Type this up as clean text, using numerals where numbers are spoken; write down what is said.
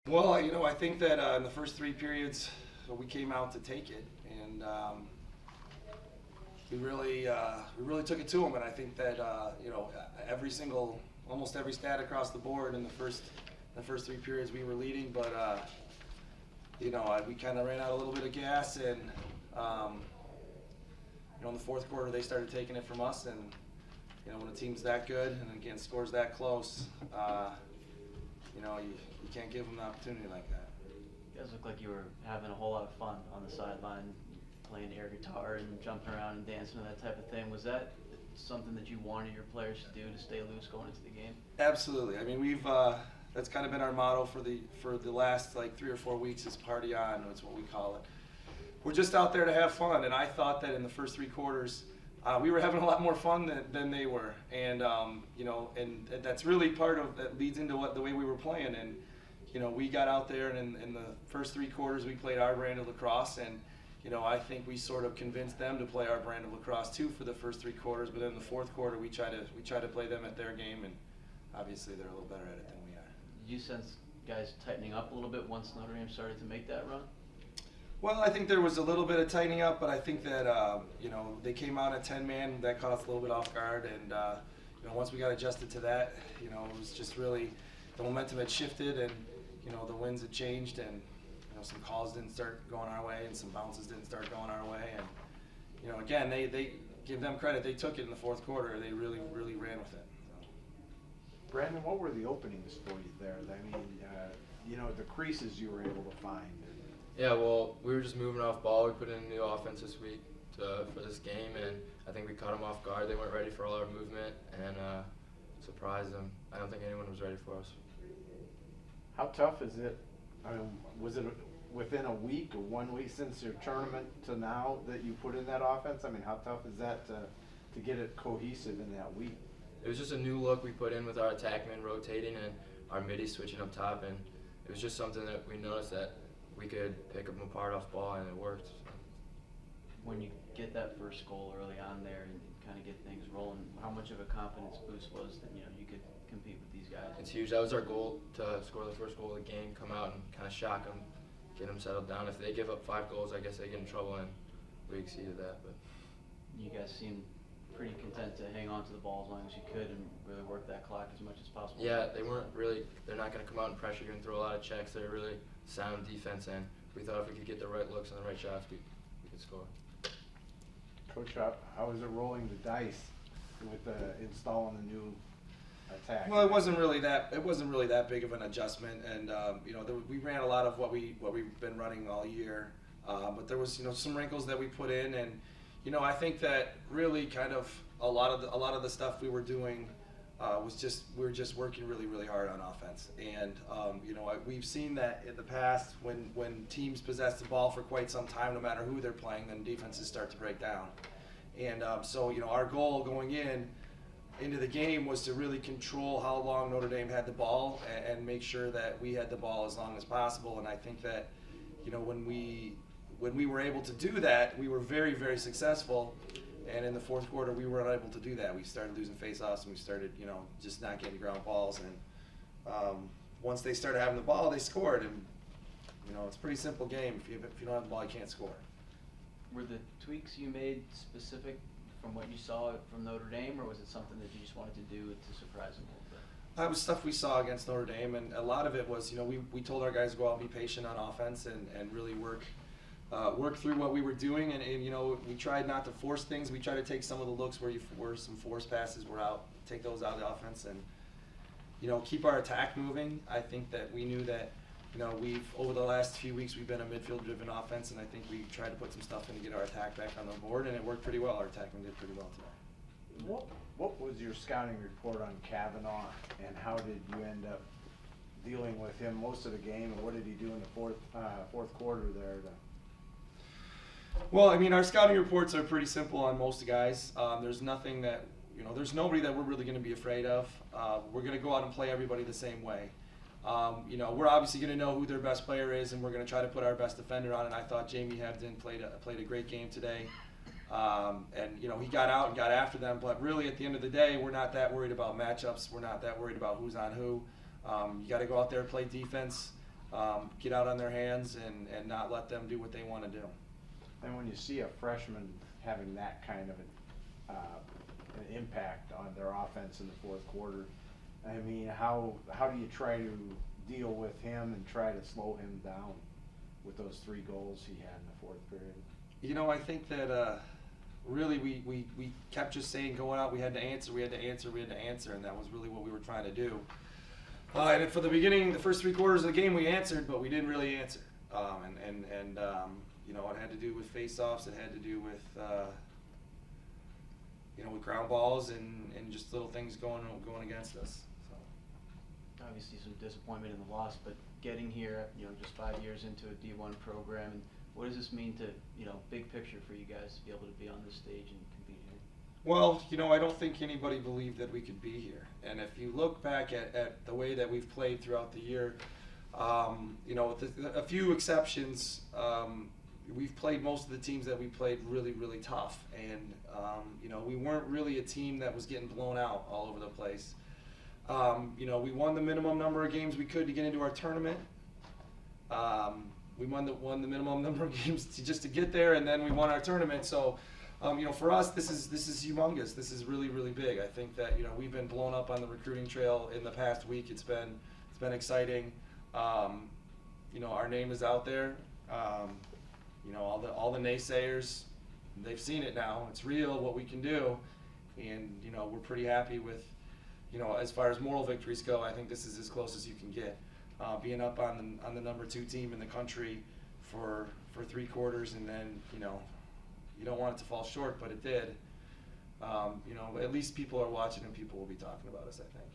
Well, I think that in the first three periods, we came out to take it, and we really took it to them. And I think that almost every stat across the board in the first three periods we were leading, but we kind of ran out a little bit of gas, and in the fourth quarter they started taking it from us, and when a team's that good and again scores that close, you can't give them an opportunity like that. You guys look like you were having a whole lot of fun on the sideline, playing air guitar and jumping around and dancing and that type of thing. Was that something that you wanted your players to do to stay loose going into the game? Absolutely. I mean, that's kind of been our motto for the last like 3 or 4 weeks is party on. That's what we call it. We're just out there to have fun, and I thought that in the first 3 quarters we were having a lot more fun than they were, and and that's really part of that leads into the way we were playing. And we got out there, and in the first 3 quarters we played our brand of lacrosse, and I think we sort of convinced them to play our brand of lacrosse too for the first 3 quarters. But in the fourth quarter we try to play them at their game, and obviously they're a little better at it than we are. Did you sense guys tightening up a little bit once Notre Dame started to make that run? Well, I think there was a little bit of tightening up, but I think that they came out at 10-man. That caught us a little bit off guard, and once we got adjusted to that, it was just really the momentum had shifted, and the winds had changed, and some calls didn't start going our way, and some bounces didn't start going our way, and again, they give them credit. They took it in the fourth quarter. They really ran with it. Brandon, what were the openings for you there? I mean, the creases you were able to find. Yeah, well, we were just moving off ball. We put in a new offense this week for this game, and I think we caught them off guard. They weren't ready for all our movement, and surprised them. I don't think anyone was ready for us. How tough is it? I mean, was it within a week or 1 week since your tournament to now that you put in that offense? I mean, how tough is that to get it cohesive in that week? It was just a new look we put in with our attackmen rotating and our middies switching up top, and it was just something that we noticed that we could pick them apart off ball, and it worked. When you get that first goal early on there and kind of get things rolling, how much of a confidence boost was that you could compete with these guys? It's huge. That was our goal, to score the first goal of the game, come out and kind of shock them, get them settled down. If they give up 5 goals, I guess they get in trouble, and we exceeded that. But you guys seemed pretty content to hang on to the ball as long as you could and really work that clock as much as possible. yeah, they're not going to come out and pressure you and throw a lot of checks. They're really sound defense, and we thought if we could get the right looks and the right shots, we could score. Coach, how was it rolling the dice with installing the new attack? Well, it wasn't really that big of an adjustment, and we ran a lot of what we've been running all year, but there was some wrinkles that we put in, and I think that really kind of a lot of the stuff we were doing we were just working really hard on offense, and we've seen that in the past when teams possess the ball for quite some time, no matter who they're playing, then defenses start to break down, and so our goal going into the game was to really control how long Notre Dame had the ball and make sure that we had the ball as long as possible, and I think that when we were able to do that, we were very successful. And in the fourth quarter, we were unable to do that. We started losing faceoffs, and we started, just not getting ground balls. And once they started having the ball, they scored. And it's a pretty simple game. If you don't have the ball, you can't score. Were the tweaks you made specific from what you saw from Notre Dame, or was it something that you just wanted to do to surprise them a little bit? That was stuff we saw against Notre Dame, and a lot of it was, we told our guys to go out and be patient on offense and really work through what we were doing, and we tried not to force things. We tried to take some of the looks where some forced passes were out, take those out of the offense, and keep our attack moving. I think that we knew that we've over the last few weeks we've been a midfield-driven offense, and I think we tried to put some stuff in to get our attack back on the board, and it worked pretty well. Our attacking did pretty well today. What was your scouting report on Kavanaugh, and how did you end up dealing with him most of the game, and what did he do in the fourth quarter there? Well, I mean, our scouting reports are pretty simple on most guys. There's nothing that, there's nobody that we're really going to be afraid of. We're going to go out and play everybody the same way. We're obviously going to know who their best player is, and we're going to try to put our best defender on. And I thought Jamie Hebden played a great game today. And he got out and got after them. But really, at the end of the day, we're not that worried about matchups. We're not that worried about who's on who. You got to go out there and play defense. get out on their hands and not let them do what they want to do. And when you see a freshman having that kind of an impact on their offense in the fourth quarter, I mean, how do you try to deal with him and try to slow him down with those 3 goals he had in the fourth period? You know, I think that really we kept just saying going out, we had to answer, and that was really what we were trying to do. And for the beginning, the first 3 quarters of the game, we answered, but we didn't really answer. You know, it had to do with face-offs. It had to do with you know, with ground balls and just little things going against us. So. Obviously some disappointment in the loss, but getting here, you know, just 5 years into a D1 program, and what does this mean to, you know, big picture for you guys to be able to be on this stage and compete here? Well, you know, I don't think anybody believed that we could be here. And if you look back at the way that we've played throughout the year, you know, with a few exceptions, we've played most of the teams that we played really, really tough. And, you know, we weren't really a team that was getting blown out all over the place. You know, we won the minimum number of games we could to get into our tournament. We won the minimum number of games just to get there, and then we won our tournament. So, you know, for us, this is humongous. This is really, really big. I think that, you know, we've been blown up on the recruiting trail in the past week. It's been exciting. You know, our name is out there. You know, all the naysayers, they've seen it now. It's real what we can do, and you know, we're pretty happy with, you know, as far as moral victories go. I think this is as close as you can get. Being up on the number 2 team in the country for 3 quarters, and then, you know, you don't want it to fall short, but it did. You know, at least people are watching and people will be talking about us, I think.